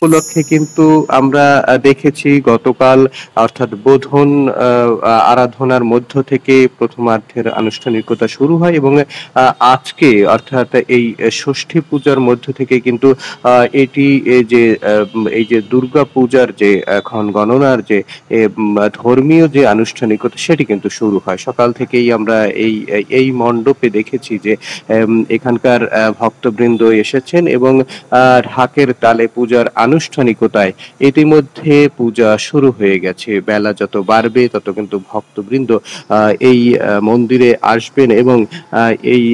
উপলক্ষে কিন্তু আমরা দেখেছি গতকাল অর্থাৎ বোধন আরাধনার মধ্য থেকে প্রথমার্ধের আনুষ্ঠানিকতা শুরু হয় এবং আজকে অর্থাৎ এই ষষ্ঠী পূজার মধ্য থেকে কিন্তু এটি এই যে দুর্গা পূজার যে এখন গণনার যে ধর্মীয় যে আনুষ্ঠানিকতা সেটি কিন্তু শুরু হয়। সকাল থেকেই আমরা এই মণ্ডপে দেখেছি যে এখানকার ভক্তবৃন্দ এসেছেন এবং ঢাকের তালে পূজার আনুষ্ঠানিকতায় ইতিমধ্যে পূজা শুরু হয়ে গেছে। বেলা যত বাড়বে তত কিন্তু ভক্তবৃন্দ এই মন্দিরে আসবেন এবং এই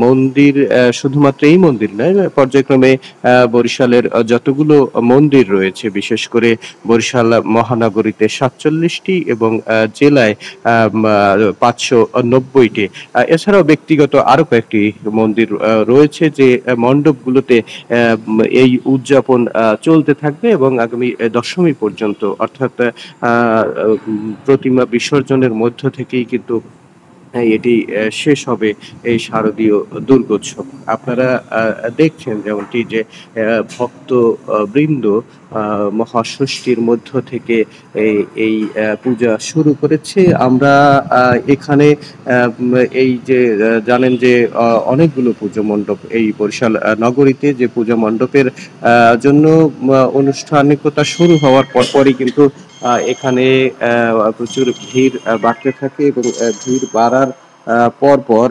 মন্দির শুধুমাত্র এই মন্দির নয়, পর্যায়ক্রমে বরিশালের যতগুলো মন্দির রয়েছে, বিশেষ করে বরিশাল মহানগরীতে ৪৭টি এবং জেলায় ৫৯০টি। এছাড়াও ব্যক্তিগত আরো কয়েকটি মন্দির রয়েছে যে মণ্ডপগুলোতে এই উদযাপন চলতে থাকবে এবং আগামী দশমী পর্যন্ত অর্থাৎ প্রতিমা বিসর্জনের মধ্য থেকেই কিন্তু এটি শেষ হবে এই শারদীয় দুর্গোৎসব। আপনারা দেখছেন যেমনটি যে ভক্ত বৃন্দ মহাষষ্ঠীর মধ্য থেকে এই পূজা শুরু করেছে। আমরা এখানে এই যে জানেন যে অনেকগুলো পুজো মণ্ডপ এই বরিশাল নগরীতে, যে পূজা মণ্ডপের জন্য আনুষ্ঠানিকতা শুরু হওয়ার পরপরই কিন্তু এখানে প্রচুর ভিড় বাড়তে থাকে এবং ভিড় বাড়ার পরপর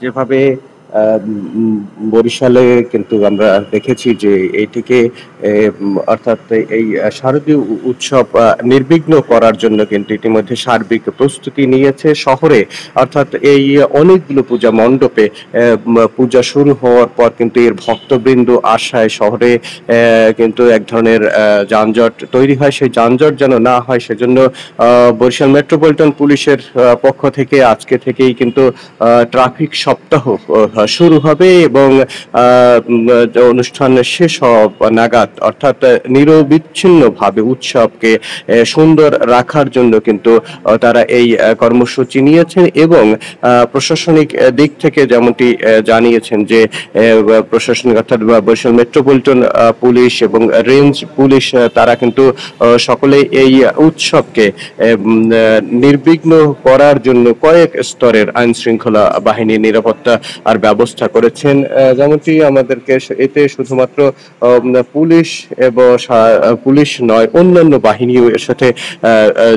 যেভাবে বরিশালে কিন্তু আমরা দেখেছি যে এইটিকে অর্থাৎ এই শারদীয় উৎসব নির্বিঘ্ন করার জন্য কিন্তু ইতিমধ্যে সার্বিক প্রস্তুতি নিয়েছে শহরে। অর্থাৎ এই অনেকগুলো পূজা মণ্ডপে পূজা শুরু হওয়ার পর কিন্তু এর ভক্তবৃন্দ আসায় শহরে কিন্তু এক ধরনের যানজট তৈরি হয়। সেই যানজট যেন না হয় সেজন্য বরিশাল মেট্রোপলিটন পুলিশের পক্ষ থেকে আজকে থেকেই কিন্তু ট্রাফিক সপ্তাহ শুরু হবে এবং অনুষ্ঠান শেষ হওয়া নাগাদ অর্থাৎ নিরবিচ্ছিন্নভাবে উৎসবকে সুন্দর রাখার জন্য কিন্তু তারা এই কর্মসূচি নিয়েছেন এবং প্রশাসনিক দিক থেকে যেমনটি জানিয়েছেন যে প্রশাসনিক অর্থাৎ বরিশাল মেট্রোপলিটন পুলিশ এবং রেঞ্জ পুলিশ তারা কিন্তু সকলে এই উৎসবকে নির্বিঘ্ন করার জন্য কয়েক স্তরের আইন শৃঙ্খলা বাহিনীর নিরাপত্তা আর ব্যবস্থা করেছেন। যেমনটি আমাদেরকে এতে শুধুমাত্র পুলিশ এবং পুলিশ নয়, অন্যান্য বাহিনীও এর সাথে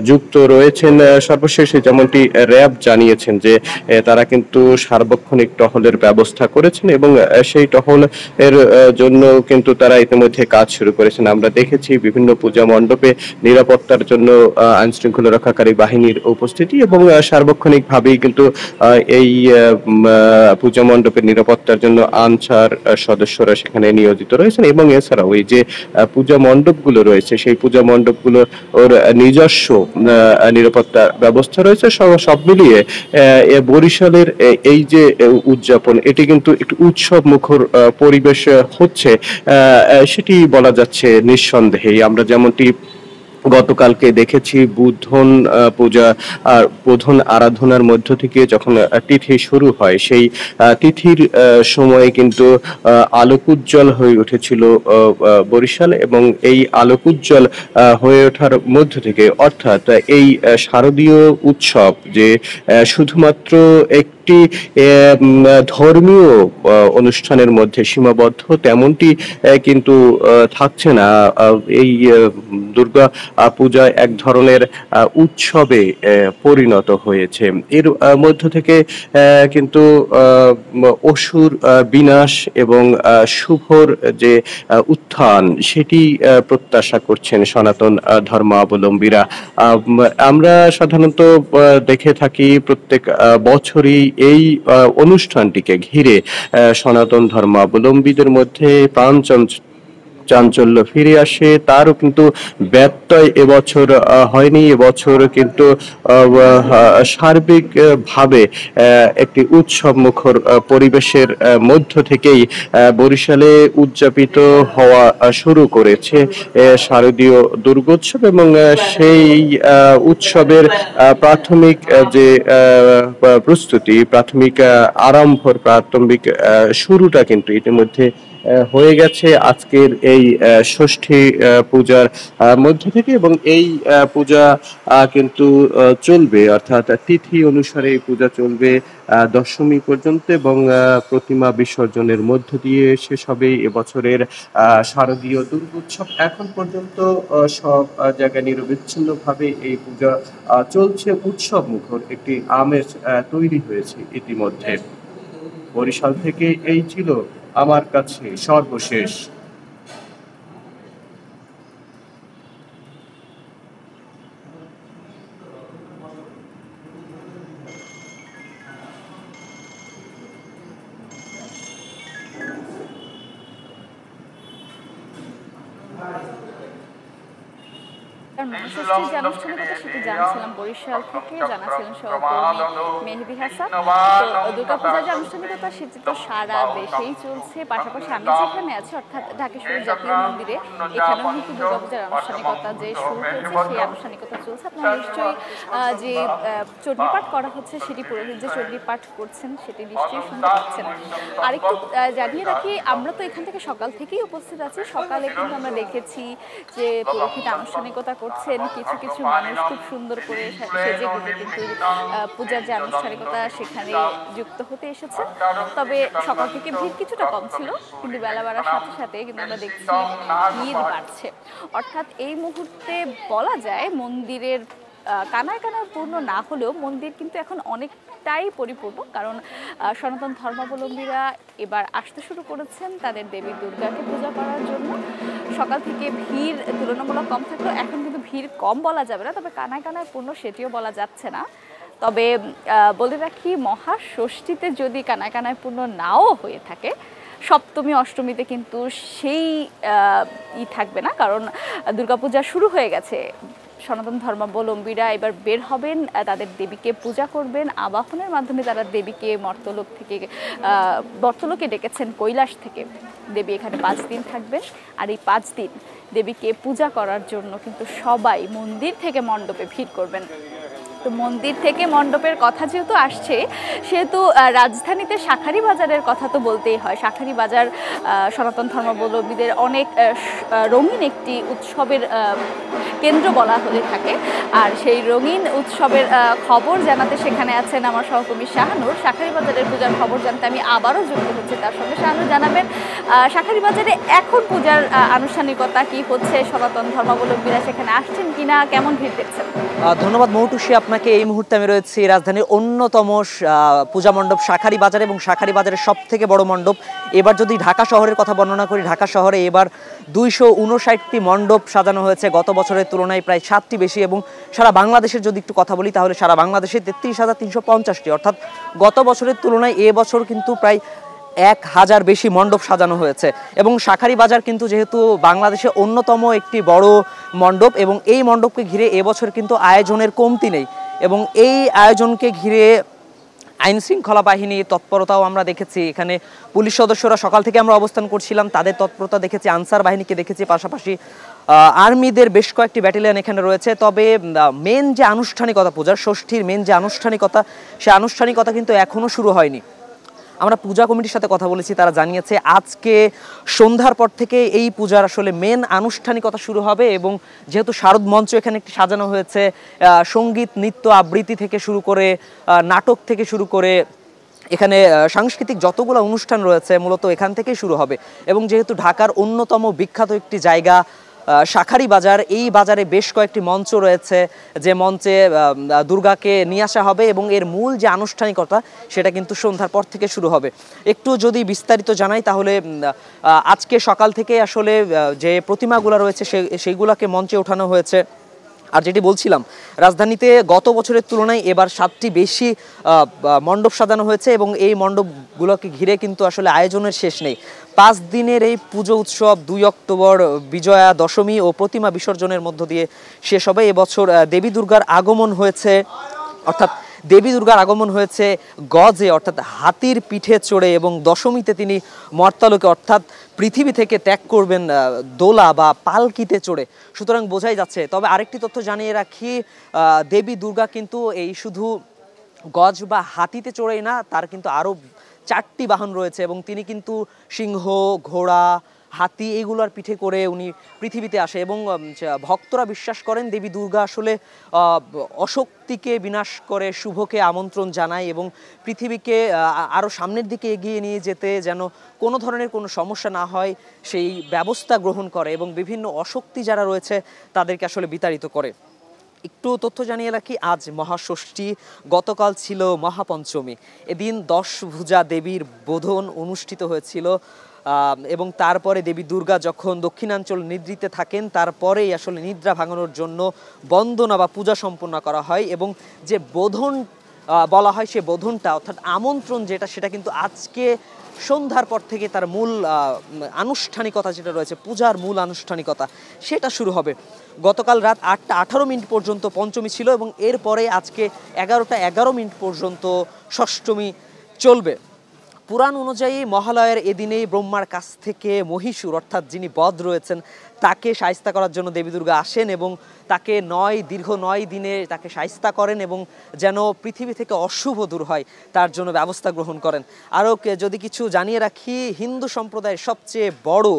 যুক্ত রয়েছেন। সর্বশেষে যেমনটি র্যাব জানিয়েছেন যে তারা কিন্তু সার্বক্ষণিক টহলের ব্যবস্থা করেছেন এবং সেই টহল এর জন্য কিন্তু তারা ইতিমধ্যে কাজ শুরু করেছেন। আমরা দেখেছি বিভিন্ন পূজা মণ্ডপে নিরাপত্তার জন্য আইন শৃঙ্খলা রক্ষাকারী বাহিনীর উপস্থিতি এবং সার্বক্ষণিকভাবেই কিন্তু এই পূজা মণ্ডপের নিরাপত্তার জন্য আনসার সদস্যরা সেখানে নিয়োজিত রয়েছেন এবং এছাড়াও এই যে পূজা মণ্ডপগুলো রয়েছে সেই পূজা মণ্ডপগুলো ওর নিজস্ব নিরাপত্তা ব্যবস্থা রয়েছে। সব মিলিয়ে বরিশালের এই যে উদযাপন এটি কিন্তু একটু উৎসব মুখর পরিবেশ হচ্ছে সেটি বলা যাচ্ছে নিঃসন্দেহেই। আমরা যেমনটি গতকালকে দেখেছি বোধন পূজা আর বোধন আরাধনার মধ্য থেকে যখন তিথি শুরু হয় সেই তিথির সময়ে কিন্তু আলোকোজ্জ্বল হয়ে উঠেছিল বরিশাল এবং এই আলোকোজ্জ্বল হয়ে ওঠার মধ্য থেকে অর্থাৎ এই শারদীয় উৎসব যে শুধুমাত্র একটি ধর্মীয় অনুষ্ঠানের মধ্যে সীমাবদ্ধ তেমনটি কিন্তু থাকছে না। এই দুর্গা পূজা এক ধরনের উৎসবে পরিণত হয়েছে। এর মধ্য থেকে কিন্তু অসুর বিনাশ এবং শুভর যে উত্থান সেটি প্রত্যাশা করছেন সনাতন ধর্মাবলম্বীরা। আমরা সাধারণত দেখে থাকি প্রত্যেক বছরই এই অনুষ্ঠানটিকে ঘিরে সনাতন ধর্মাবলম্বীদের মধ্যে প্রাণ চাঞ্চল্য ফিরে আসে, তারও কিন্তু ব্যত্যয় এবছর হয়নি। এবছর কিন্তু সার্বিক ভাবে একটি উৎসব মুখর পরিবেশের মধ্য থেকেই বরিশালে উদযাপিত হওয়া শুরু করেছে শারদীয় দুর্গোৎসব, এবং সেই উৎসবের প্রাথমিক যে প্রস্তুতি, প্রাথমিক আরম্ভর প্রাথমিক শুরুটা কিন্তু ইতিমধ্যে হয়ে গেছে আজকের এই ষষ্ঠী পূজার মধ্য থেকে। এবং এই পূজা কিন্তু চলবে, অর্থাৎ তিথি অনুসারে এই পূজা চলবে দশমী পর্যন্ত, এবং প্রতিমা বিসর্জনের মধ্য দিয়ে শেষ হবে এবছরের শারদীয় দুর্গোৎসব। এখন পর্যন্ত সব জায়গায় নিরবিচ্ছিন্নভাবে এই পূজা চলছে, উৎসব মুখর একটি আমেজ তৈরি হয়েছে ইতিমধ্যে। বরিশাল থেকে এই ছিল আমার কাছে সর্বশেষ। ষষ্ঠীর যে আনুষ্ঠানিকতা সেটি জানাছিলাম বরিশাল থেকে, জানাছিলেন সহকর্মী মেহেদী হাসান। তো দুর্গাপূজার যে আনুষ্ঠানিকতা সেটি তো সারা দেশেই চলছে, পাশাপাশি আমি যেখানে আছি অর্থাৎ ঢাকেশ্বরী জাতীয় মন্দিরে, এখানেও কিন্তু দুর্গাপূজার আনুষ্ঠানিকতা যে শুরু হয়েছে সেই আনুষ্ঠানিকতা চলছে। আপনারা নিশ্চয়ই যে চণ্ডীপাঠ করা হচ্ছে সেটি পুরোহিত যে চণ্ডীপাঠ করছেন সেটি নিশ্চয়ই শুনতে পাচ্ছেন। আরেকটু জানিয়ে রাখি, আমরা তো এখান থেকে সকাল থেকেই উপস্থিত আছি। সকালে কিন্তু আমরা দেখেছি যে পুরোহিত আনুষ্ঠানিকতা করছেন, কিছু কিছু মানুষ খুব সুন্দর করে সেজে গুজে কিন্তু পূজার যে আনুষ্ঠানিকতা সেখানে যুক্ত হতে এসেছে। তবে সকাল থেকে ভিড় কিছুটা কম ছিল, কিন্তু বেলা বাড়ার সাথে সাথে কিন্তু আমরা দেখছি ভিড় বাড়ছে। অর্থাৎ এই মুহূর্তে বলা যায় মন্দিরের কানায় কানায় পূর্ণ না হলেও মন্দির কিন্তু এখন অনেকটাই পরিপূর্ণ, কারণ সনাতন ধর্মাবলম্বীরা এবার আসতে শুরু করেছেন তাদের দেবী দুর্গাকে পূজা করার জন্য। সকাল থেকে ভিড় তুলনামূলক কম থাকলেও এখন কিন্তু ভিড় কম বলা যাবে না, তবে কানায় কানায় পূর্ণ সেটিও বলা যাচ্ছে না। তবে বলে রাখি, মহাষষ্ঠীতে যদি কানায় কানায় পূর্ণ নাও হয়ে থাকে, সপ্তমী অষ্টমীতে কিন্তু সেই থাকবে না, কারণ দুর্গাপূজা শুরু হয়ে গেছে। সনাতন ধর্মাবলম্বীরা এবার বের হবেন, তাদের দেবীকে পূজা করবেন, আবাহনের মাধ্যমে তারা দেবীকে মর্তলোকে ডেকেছেন কৈলাস থেকে। দেবী এখানে 5 দিন থাকবেন, আর এই 5 দিন দেবীকে পূজা করার জন্য কিন্তু সবাই মন্দির থেকে মণ্ডপে ভিড় করবেন। তো মন্দির থেকে মণ্ডপের কথা যেহেতু আসছে, সেহেতু রাজধানীতে শাঁখারী বাজারের কথা তো বলতেই হয়। শাঁখারী বাজার সনাতন ধর্মাবলম্বীদের অনেক রঙিন একটি উৎসবের কেন্দ্র বলা হয়ে থাকে। আর সেই রঙিন উৎসবের খবর জানাতে সেখানে আছেন আমার সহকর্মী শাহানুর। শাঁখারী বাজারের পূজার খবর জানতে আমি আবারও যুক্ত হচ্ছি তার সঙ্গে। শাহানুর, জানাবেন শাঁখারী বাজারে এখন পূজার আনুষ্ঠানিকতা কি হচ্ছে, সনাতন ধর্মাবলম্বীরা সেখানে আসছেন কিনা, কেমন ভিড় দেখছেন? ধন্যবাদ মৌটুসী আপনাকে। এই মুহূর্তে আমি রয়েছি রাজধানীর অন্যতম পূজা মণ্ডপ শাঁখারী বাজারে, এবং শাঁখারী বাজারের সব থেকে বড় মণ্ডপ। এবার যদি ঢাকা শহরের কথা বর্ণনা করি, ঢাকা শহরে এবার 259টি মণ্ডপ সাজানো হয়েছে, গত বছরের তুলনায় প্রায় 7টি বেশি। এবং সারা বাংলাদেশের যদি একটু কথা বলি, তাহলে সারা বাংলাদেশে 33,350টি, অর্থাৎ গত বছরের তুলনায় এবছর কিন্তু প্রায় 1000 বেশি মণ্ডপ সাজানো হয়েছে। এবং শাঁখারী বাজার কিন্তু যেহেতু বাংলাদেশে অন্যতম একটি বড় মণ্ডপ, এবং এই মণ্ডপকে ঘিরে এবছর কিন্তু আয়োজনের কমতি নেই। এবং এই আয়োজনকে ঘিরে আইন শৃঙ্খলা বাহিনী তৎপরতাও আমরা দেখেছি। এখানে পুলিশ সদস্যরা সকাল থেকে আমরা অবস্থান করছিলাম, তাদের তৎপরতা দেখেছি, আনসার বাহিনীকে দেখেছি, পাশাপাশি আর্মিদের বেশ কয়েকটি ব্যাটালিয়ন এখানে রয়েছে। তবে মেন যে আনুষ্ঠানিকতা, পূজার ষষ্ঠীর মেন যে আনুষ্ঠানিকতা, সে আনুষ্ঠানিকতা কিন্তু এখনও শুরু হয়নি। আমরা পূজা কমিটির সাথে কথা বলেছি, তারা জানিয়েছে আজকে সন্ধ্যার পর থেকে এই পূজার আসলে মেন আনুষ্ঠানিকতা শুরু হবে। এবং যেহেতু শারদ মঞ্চ এখানে একটি সাজানো হয়েছে, সঙ্গীত নৃত্য আবৃত্তি থেকে শুরু করে নাটক থেকে শুরু করে এখানে সাংস্কৃতিক যতগুলো অনুষ্ঠান রয়েছে মূলত এখান থেকেই শুরু হবে। এবং যেহেতু ঢাকার অন্যতম বিখ্যাত একটি জায়গা শাঁখারী বাজার, এই বাজারে বেশ কয়েকটি মঞ্চ রয়েছে, যে মঞ্চে দুর্গাকে নিয়ে আসা হবে, এবং এর মূল যে আনুষ্ঠানিকতা সেটা কিন্তু সন্ধ্যার পর থেকে শুরু হবে। একটু যদি বিস্তারিত জানাই, তাহলে আজকে সকাল থেকে আসলে যে প্রতিমাগুলো রয়েছে সেইগুলোকে মঞ্চে ওঠানো হয়েছে। আর যেটি বলছিলাম, রাজধানীতে গত বছরের তুলনায় এবার 7টি বেশি মণ্ডপ সাজানো হয়েছে এবং এই মণ্ডপগুলোকে ঘিরে কিন্তু আসলে আয়োজনের শেষ নেই। 5 দিনের এই পুজো উৎসব 2 অক্টোবর বিজয়া দশমী ও প্রতিমা বিসর্জনের মধ্য দিয়ে শেষ হবে। এবছর দেবী দুর্গার আগমন হয়েছে, অর্থাৎ দেবী দুর্গার আগমন হয়েছে গজে, অর্থাৎ হাতির পিঠে চড়ে, এবং দশমীতে তিনি মর্তালোকে অর্থাৎ পৃথিবী থেকে ত্যাগ করবেন দোলা বা পালকিতে চড়ে। সুতরাং বোঝাই যাচ্ছে। তবে আরেকটি তথ্য জানিয়ে রাখি, দেবী দুর্গা কিন্তু এই শুধু গজ বা হাতিতে চড়েই না, তার কিন্তু আরও 4টি বাহন রয়েছে এবং তিনি কিন্তু সিংহ, ঘোড়া, হাতি এগুলোর পিঠে করে উনি পৃথিবীতে আসে। এবং ভক্তরা বিশ্বাস করেন দেবী দুর্গা আসলে অশক্তিকে বিনাশ করে শুভকে আমন্ত্রণ জানায় এবং পৃথিবীকে আরও সামনের দিকে এগিয়ে নিয়ে যেতে যেন কোনো ধরনের কোনো সমস্যা না হয় সেই ব্যবস্থা গ্রহণ করে এবং বিভিন্ন অশক্তি যারা রয়েছে তাদেরকে আসলে বিতাড়িত করে। একটু তথ্য জানিয়ে রাখি, আজ মহাষষ্ঠী, গতকাল ছিল মহাপঞ্চমী। এদিন 10 ভুজা দেবীর বোধন অনুষ্ঠিত হয়েছিল এবং তারপরে দেবী দুর্গা যখন দক্ষিণাঞ্চল নিদ্রিতে থাকেন তারপরেই আসলে নিদ্রা ভাঙানোর জন্য বন্দনা বা পূজা সম্পন্ন করা হয় এবং যে বোধন বলা হয় সে বোধনটা অর্থাৎ আমন্ত্রণ যেটা, সেটা কিন্তু আজকে সন্ধ্যার পর থেকে তার মূল আনুষ্ঠানিকতা যেটা রয়েছে, পূজার মূল আনুষ্ঠানিকতা সেটা শুরু হবে। গতকাল রাত 8টা 18 মিনিট পর্যন্ত পঞ্চমী ছিল এবং এরপরে আজকে 11টা 11 মিনিট পর্যন্ত ষষ্ঠমী চলবে। পুরাণ অনুযায়ী মহালয়ের এদিনেই ব্রহ্মার কাছ থেকে মহীশূর অর্থাৎ যিনি বধ রয়েছেন তাকে শায়েস্তা করার জন্য দেবী দুর্গা আসেন এবং তাকে দীর্ঘ 9 দিনে তাকে শায়েস্তা করেন এবং যেন পৃথিবী থেকে অশুভ দূর হয় তার জন্য ব্যবস্থা গ্রহণ করেন। আরও যদি কিছু জানিয়ে রাখি, হিন্দু সম্প্রদায়ের সবচেয়ে বড়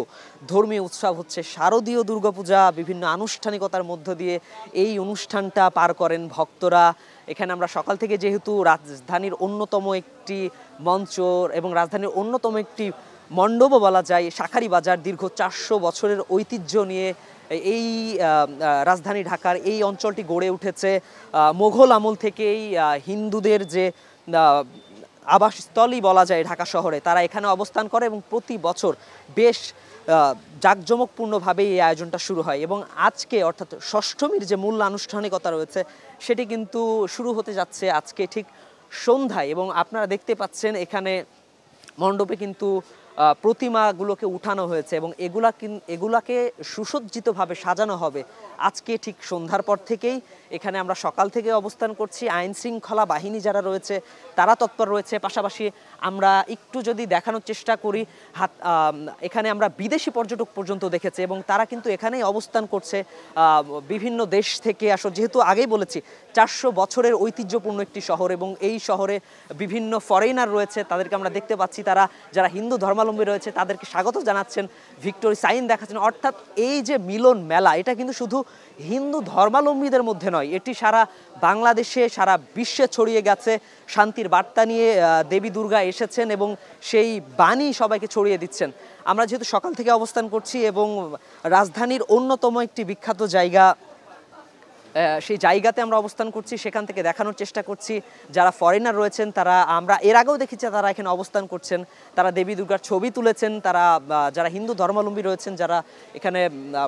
ধর্মীয় উৎসব হচ্ছে শারদীয় দুর্গাপূজা। বিভিন্ন আনুষ্ঠানিকতার মধ্য দিয়ে এই অনুষ্ঠানটা পার করেন ভক্তরা। এখানে আমরা সকাল থেকে, যেহেতু রাজধানীর অন্যতম একটি মঞ্চ এবং রাজধানীর অন্যতম একটি মণ্ডপও বলা যায় শাঁখারী বাজার, দীর্ঘ 400 বছরের ঐতিহ্য নিয়ে এই রাজধানী ঢাকার এই অঞ্চলটি গড়ে উঠেছে। মোঘল আমল থেকেই হিন্দুদের যে আবাসস্থলই বলা যায় ঢাকা শহরে, তারা এখানে অবস্থান করে এবং প্রতি বছর বেশ জাঁকজমকপূর্ণভাবে এই আয়োজনটা শুরু হয় এবং আজকে অর্থাৎ ষষ্ঠমীর যে মূল আনুষ্ঠানিকতা রয়েছে সেটি কিন্তু শুরু হতে যাচ্ছে আজকে ঠিক সন্ধ্যায়। এবং আপনারা দেখতে পাচ্ছেন এখানে মণ্ডপে কিন্তু প্রতিমাগুলোকে উঠানো হয়েছে এবং এগুলাকে সুসজ্জিতভাবে সাজানো হবে আজকে ঠিক সন্ধ্যার পর থেকেই। এখানে আমরা সকাল থেকে অবস্থান করছি, আইন শৃঙ্খলা বাহিনী যারা রয়েছে তারা তৎপর রয়েছে। পাশাপাশি আমরা একটু যদি দেখানোর চেষ্টা করি, এখানে আমরা বিদেশি পর্যটক পর্যন্ত দেখেছি এবং তারা কিন্তু এখানেই অবস্থান করছে বিভিন্ন দেশ থেকে। আসলে যেহেতু আগেই বলেছি 400 বছরের ঐতিহ্যপূর্ণ একটি শহর এবং এই শহরে বিভিন্ন ফরেনার রয়েছে, তাদেরকে আমরা দেখতে পাচ্ছি। তারা যারা হিন্দু ধর্মাবলম্বী রয়েছে তাদেরকে স্বাগত জানাচ্ছেন, ভিক্টোরি সাইন দেখাচ্ছেন। অর্থাৎ এই যে মিলন মেলা, এটা কিন্তু শুধু হিন্দু ধর্মাবলম্বীদের মধ্যে নয়, এটি সারা বাংলাদেশে সারা বিশ্বে ছড়িয়ে গেছে। শান্তির বার্তা নিয়ে দেবী দুর্গা এসেছেন এবং সেই বাণী সবাইকে ছড়িয়ে দিচ্ছেন। আমরা যেহেতু সকাল থেকে অবস্থান করছি এবং রাজধানীর অন্যতম একটি বিখ্যাত জায়গা, সেই জায়গাতে আমরা অবস্থান করছি, সেখান থেকে দেখানোর চেষ্টা করছি যারা ফরেনার রয়েছেন তারা, আমরা এর আগেও দেখেছি তারা এখানে অবস্থান করছেন, তারা দেবী দুর্গার ছবি তুলেছেন। তারা যারা হিন্দু ধর্মাবলম্বী রয়েছেন, যারা এখানে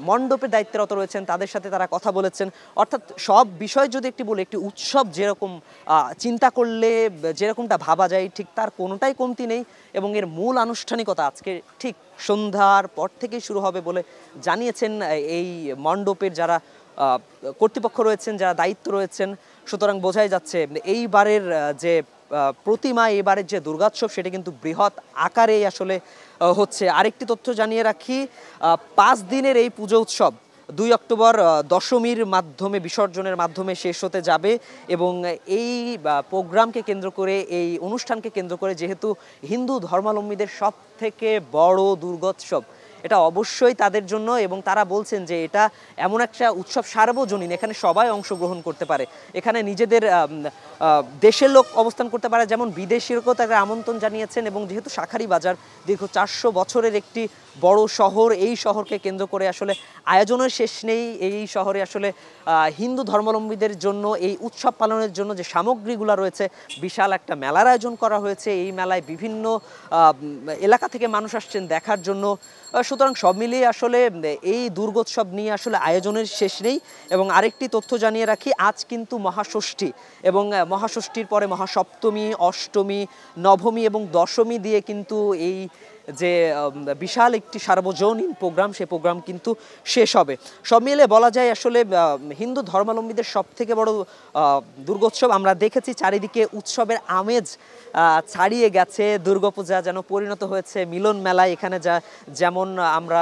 মণ্ডপের দায়িত্বরত রয়েছেন, তাদের সাথে তারা কথা বলেছেন। অর্থাৎ সব বিষয় যদি একটি বলি, একটি উৎসব যেরকম চিন্তা করলে যেরকমটা ভাবা যায় ঠিক তার কোনোটাই কমতি নেই এবং এর মূল আনুষ্ঠানিকতা আজকে ঠিক সন্ধ্যার পর থেকেই শুরু হবে বলে জানিয়েছেন এই মণ্ডপের যারা কর্তৃপক্ষ রয়েছেন, যারা দায়িত্ব রয়েছেন। সুতরাং বোঝাই যাচ্ছে এইবারের যে প্রতিমা, এবারের যে দুর্গোৎসব সেটা কিন্তু বৃহৎ আকারে আসলে হচ্ছে। আরেকটি তথ্য জানিয়ে রাখি, 5 দিনের এই পুজো উৎসব 2 অক্টোবর দশমীর মাধ্যমে বিসর্জনের মাধ্যমে শেষ হতে যাবে এবং এই প্রোগ্রামকে কেন্দ্র করে, এই অনুষ্ঠানকে কেন্দ্র করে, যেহেতু হিন্দু ধর্মাবলম্বীদের সব থেকে বড় দুর্গোৎসব, এটা অবশ্যই তাদের জন্য এবং তারা বলছেন যে এটা এমন একটা উৎসব সার্বজনীন, এখানে সবাই অংশগ্রহণ করতে পারে। এখানে নিজেদের দেশের লোক অবস্থান করতে পারে, যেমন বিদেশিরকেও তাকে আমন্ত্রণ জানিয়েছেন। এবং যেহেতু শাঁখারী বাজার দীর্ঘ 400 বছরের একটি বড় শহর, এই শহরকে কেন্দ্র করে আসলে আয়োজনের শেষ নেই। এই শহরে আসলে হিন্দু ধর্মাবলম্বীদের জন্য এই উৎসব পালনের জন্য যে সামগ্রীগুলো রয়েছে, বিশাল একটা মেলার আয়োজন করা হয়েছে। এই মেলায় বিভিন্ন এলাকা থেকে মানুষ আসছেন দেখার জন্য। সুতরাং সব মিলিয়ে আসলে এই দুর্গোৎসব নিয়ে আসলে আয়োজনের শেষ নেই। এবং আরেকটি তথ্য জানিয়ে রাখি, আজ কিন্তু মহাষষ্ঠী এবং মহাষষ্ঠীর পরে মহাসপ্তমী, অষ্টমী, নবমী এবং দশমী দিয়ে কিন্তু এই যে বিশাল একটি সার্বজনীন প্রোগ্রাম, সেই প্রোগ্রাম কিন্তু শেষ হবে। সব মিলিয়ে বলা যায় আসলে হিন্দু ধর্মাবলম্বীদের সব থেকে বড় দুর্গোৎসব। আমরা দেখেছি চারিদিকে উৎসবের আমেজ ছাড়িয়ে গেছে, দুর্গাপূজা যেন পরিণত হয়েছে মিলন মেলায়। এখানে যেমন আমরা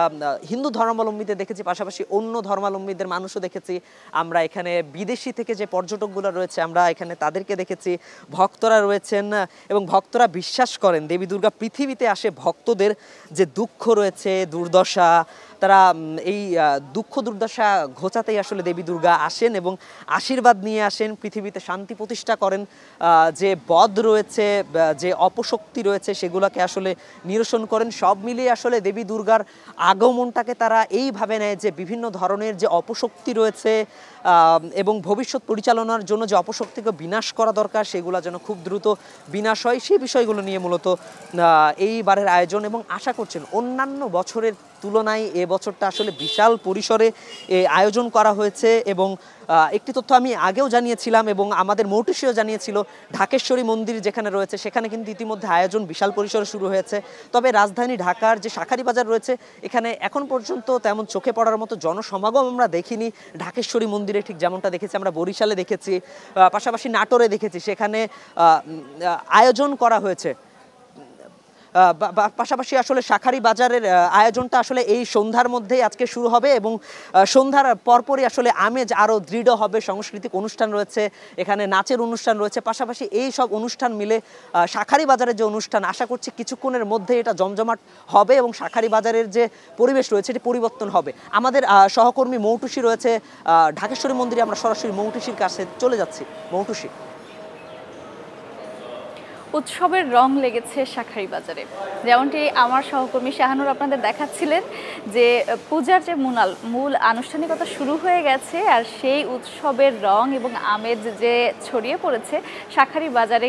হিন্দু ধর্মাবলম্বীদের দেখেছি, পাশাপাশি অন্য ধর্মাবলম্বীদের মানুষও দেখেছি। আমরা এখানে বিদেশি থেকে যে পর্যটকগুলো রয়েছে আমরা এখানে তাদেরকে দেখেছি, ভক্তরা রয়েছেন এবং ভক্তরা বিশ্বাস করেন দেবী দুর্গা পৃথিবীতে আসে ভক্তদের যে দুঃখ রয়েছে, দুর্দশা, তারা এই দুঃখ দুর্দশা ঘোচাতেই আসলে দেবী দুর্গা আসেন এবং আশীর্বাদ নিয়ে আসেন, পৃথিবীতে শান্তি প্রতিষ্ঠা করেন। যে বদ রয়েছে, যে অপশক্তি রয়েছে সেগুলোকে আসলে নিরসন করেন। সব মিলিয়ে আসলে দেবী দুর্গার আগমনটাকে তারা এইভাবে নেয় যে বিভিন্ন ধরনের যে অপশক্তি রয়েছে এবং ভবিষ্যৎ পরিচালনার জন্য যে অপশক্তিকে বিনাশ করা দরকার সেগুলো যেন খুব দ্রুত বিনাশ হয়, সেই বিষয়গুলো নিয়ে মূলত এইবারের আয়োজন। এবং আশা করছেন অন্যান্য বছরের তুলনায় এবছরটা আসলে বিশাল পরিসরে আয়োজন করা হয়েছে। এবং একটি তথ্য আমি আগেও জানিয়েছিলাম এবং আমাদের মৌটুসিও জানিয়েছিল, ঢাকেশ্বরী মন্দির যেখানে রয়েছে সেখানে কিন্তু ইতিমধ্যে আয়োজন বিশাল পরিসরে শুরু হয়েছে। তবে রাজধানী ঢাকার যে শাঁখারী বাজার রয়েছে এখানে এখন পর্যন্ত তেমন চোখে পড়ার মতো জনসমাগম আমরা দেখিনি। ঢাকেশ্বরী মন্দিরে ঠিক যেমনটা দেখেছি, আমরা বরিশালে দেখেছি, পাশাপাশি নাটোরে দেখেছি, সেখানে আয়োজন করা হয়েছে। পাশাপাশি আসলে শাঁখারী বাজারের আয়োজনটা আসলে এই সন্ধ্যার মধ্যেই আজকে শুরু হবে এবং সন্ধ্যার পরপরই আসলে আমেজ আরও দৃঢ় হবে। সাংস্কৃতিক অনুষ্ঠান রয়েছে, এখানে নাচের অনুষ্ঠান রয়েছে, পাশাপাশি এই সব অনুষ্ঠান মিলে শাঁখারী বাজারের যে অনুষ্ঠান, আশা করছি কিছুক্ষণের মধ্যে এটা জমজমাট হবে এবং শাঁখারী বাজারের যে পরিবেশ রয়েছে এটি পরিবর্তন হবে। আমাদের সহকর্মী মৌটুসি রয়েছে ঢাকেশ্বরী মন্দিরে, আমরা সরাসরি মৌটুসির কাছে চলে যাচ্ছি। মৌটুসি, উৎসবের রং লেগেছে শাঁখারী বাজারে, যেমনটি আমার সহকর্মী শাহানুর আপনাদের দেখাচ্ছিলেন যে পূজার যে মূল আনুষ্ঠানিকতা শুরু হয়ে গেছে আর সেই উৎসবের রং এবং আমেজ যে ছড়িয়ে পড়েছে শাঁখারী বাজারে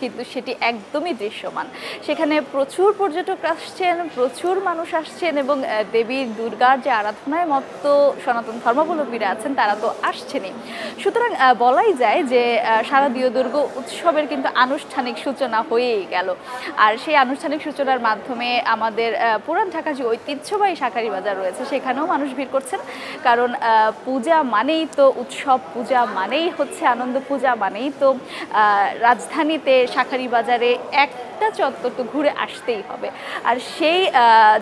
কিন্তু সেটি একদমই দৃশ্যমান। সেখানে প্রচুর পর্যটক আসছেন, প্রচুর মানুষ আসছেন এবং দেবী দুর্গার যে আরাধনায় মত্ত সনাতন ধর্মাবলম্বীরা আছেন তারা তো আসছেনই। সুতরাং বলাই যায় যে শারদীয় দুর্গা উৎসবের কিন্তু আনুষ্ঠানিক সূচনা হয়েই গেল। আর সেই আনুষ্ঠানিক সূচনার মাধ্যমে আমাদের পুরান ঢাকার যে ঐতিহ্যবাহী শাঁখারী বাজার রয়েছে সেখানেও মানুষ ভিড় করছেন, কারণ পূজা মানেই তো উৎসব, পূজা মানেই হচ্ছে আনন্দ, পূজা মানেই তো রাজধানীতে শাঁখারী বাজারে একটা চত্বর তো ঘুরে আসতেই হবে। আর সেই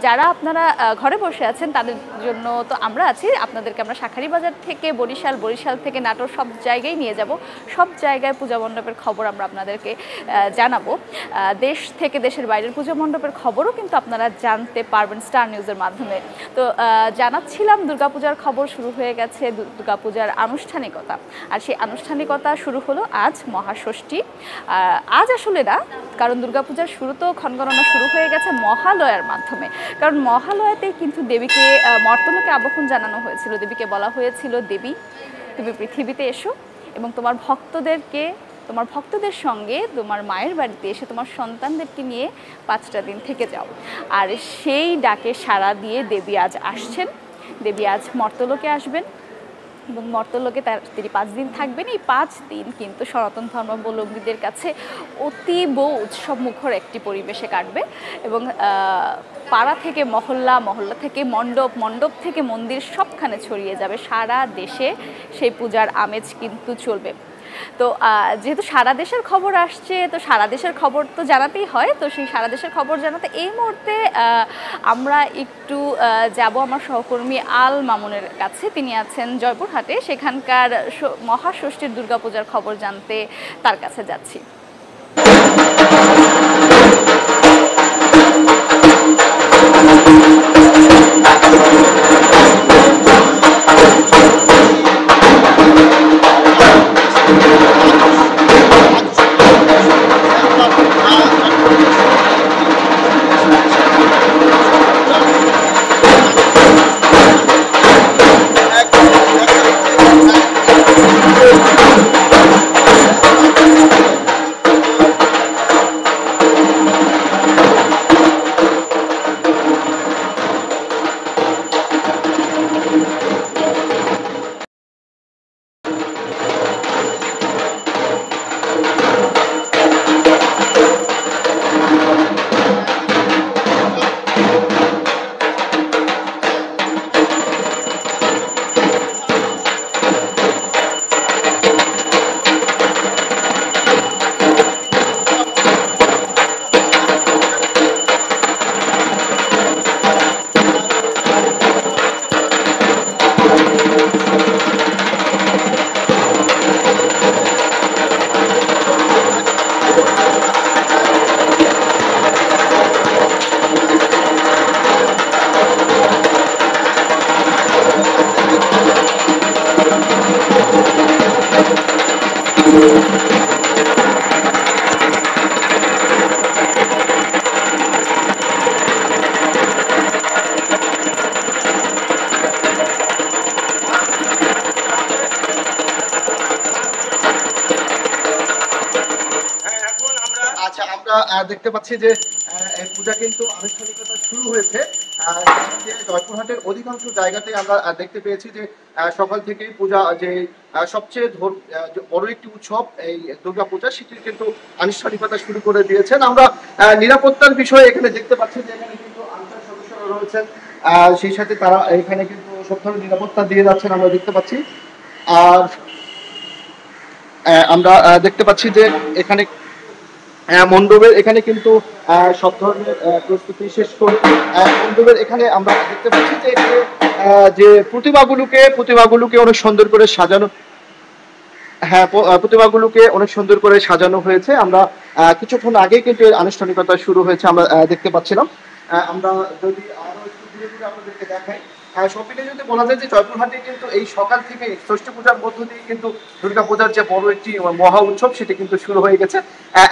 যারা আপনারা ঘরে বসে আছেন তাদের জন্য তো আমরা আছি, আপনাদেরকে আমরা শাঁখারী বাজার থেকে বরিশাল থেকে নাটোর সব জায়গায় নিয়ে যাব, সব জায়গায় পূজা মণ্ডপের খবর আমরা আপনাদেরকে জানাবো। দেশ থেকে দেশের বাইরের পূজা মণ্ডপের খবরও কিন্তু আপনারা জানতে পারবেন স্টার নিউজের মাধ্যমে। তো জানাচ্ছিলাম দুর্গাপূজার খবর শুরু হয়ে গেছে, দুর্গাপূজার আনুষ্ঠানিকতা, আর সেই আনুষ্ঠানিকতা শুরু হলো আজ মহাষষ্ঠী। আজ আসলে না, কারণ দুর্গাপূজার শুরু তো ক্ষণগণনা শুরু হয়ে গেছে মহালয়ার মাধ্যমে, কারণ মহালয়াতেই কিন্তু দেবীকে মর্তলোকে আবাহন জানানো হয়েছিল। দেবীকে বলা হয়েছিল, দেবী তুমি পৃথিবীতে এসো এবং তোমার ভক্তদের সঙ্গে তোমার মায়ের বাড়িতে এসে তোমার সন্তানদেরকে নিয়ে 5টা দিন থেকে যাও। আর সেই ডাকে সাড়া দিয়ে দেবী আজ আসছেন, দেবী আজ মর্তলোকে আসবেন এবং মর্তলোকে তিনি 5 দিন থাকবেন। এই 5 দিন কিন্তু সনাতন ধর্মাবলম্বীদের কাছে অতীব উৎসব মুখর একটি পরিবেশে কাটবে এবং পাড়া থেকে মহল্লা, মহল্লা থেকে মণ্ডপ, মণ্ডপ থেকে মন্দির সবখানে ছড়িয়ে যাবে। সারা দেশে সেই পূজার আমেজ কিন্তু চলবে। তো যেহেতু সারা দেশের খবর আসছে, তো সারা দেশের খবর তো জানাতেই হয়। তো সেই সারা দেশের খবর জানাতে এই মুহূর্তে আমরা একটু যাব আমার সহকর্মী আল মামুনের কাছে। তিনি আছেন জয়পুরহাটে, সেখানকার মহাষষ্ঠীর দুর্গাপূজার খবর জানতে তার কাছে যাচ্ছি। আচ্ছা, আমরা দেখতে পাচ্ছি যে এই পূজা কিন্তু আনুষ্ঠানিকতা শুরু হয়েছে। জয়পুরহাটের অধিকাংশ জায়গাতে আমরা দেখতে পেয়েছি যে সকাল থেকেই পূজা যে সবচেয়ে বড় একটি উৎসব এই দুর্গা পূজা, সেটির কিন্তু আনুষ্ঠানিকতা শুরু করে দিয়েছেন। আমরা নিরাপত্তার বিষয়ে এখানে দেখতে পাচ্ছি যে এখানে কিন্তু আনসার সদস্যরা রয়েছেন, সেই সাথে তারা এখানে কিন্তু সব ধরনের নিরাপত্তা দিয়ে যাচ্ছেন আমরা দেখতে পাচ্ছি। আর আমরা দেখতে পাচ্ছি যে এখানে মণ্ডপের এখানে কিন্তু সব ধরনের প্রস্তুতি শেষ করে মণ্ডপের এখানে আমরা দেখতে পাচ্ছি যে এখানে যে প্রতিমাগুলোকে অনেক সুন্দর করে সাজানো, হ্যাঁ, প্রতিমাগুলোকে অনেক সুন্দর করে সাজানো হয়েছে। আমরা কিছুক্ষণ আগেই কিন্তু এর আনুষ্ঠানিকতা শুরু হয়েছে আমরা দেখতে পাচ্ছিলাম। আমরা যদি আরো একটু ঘুরে ঘুরে আপনাদেরকে দেখাই, সব মিলে যদি বলা যায় যে জয়পুরহাটে কিন্তু এই সকাল থেকে ষষ্ঠী পূজার মধ্য দিয়ে কিন্তু দুর্গা পূজার যে বড় একটি মহা উৎসব সেটি কিন্তু শুরু হয়ে গেছে।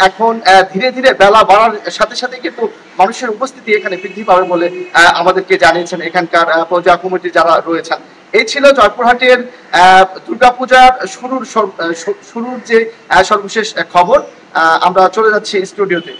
এখন ধীরে ধীরে বেলা বাড়ার সাথে সাথে কিন্তু মানুষের উপস্থিতি এখানে বৃদ্ধি পাবে বলে আমাদেরকে জানিয়েছেন এখানকার পূজা কমিটি যারা রয়েছেন। এই ছিল জয়পুরহাটের দুর্গাপূজার শুরুর যে সর্বশেষ খবর। আমরা চলে যাচ্ছি স্টুডিওতে।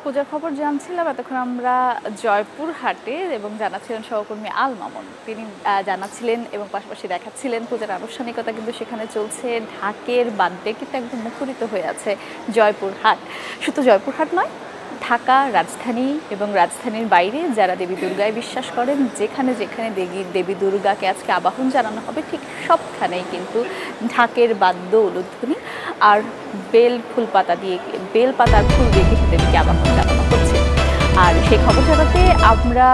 পূজার খবর জানছিলাম এতক্ষণ আমরা জয়পুরহাটে, এবং জানাচ্ছিলেন সহকর্মী আল মামুন, তিনি জানাচ্ছিলেন এবং পাশাপাশি দেখাচ্ছিলেন পূজার আনুষ্ঠানিকতা কিন্তু সেখানে চলছে। ঢাকের বাদ্যে কিন্তু একদম মুখরিত হয়ে আছে জয়পুরহাট। শুধু জয়পুরহাট নয়, ঢাকা, রাজধানী এবং রাজধানীর বাইরে যারা দেবী দুর্গায় বিশ্বাস করেন, যেখানে যেখানে দেবী দুর্গাকে আজকে আবাহন জানানো হবে ঠিক সবখানেই কিন্তু ঢাকের বাদ্য, উলুধ্বনি আর বেলপাতার ফুল দিয়ে কিন্তু দেবীকে আবাহন জানানো হচ্ছে। আর সেই খবর জানাতে আমরা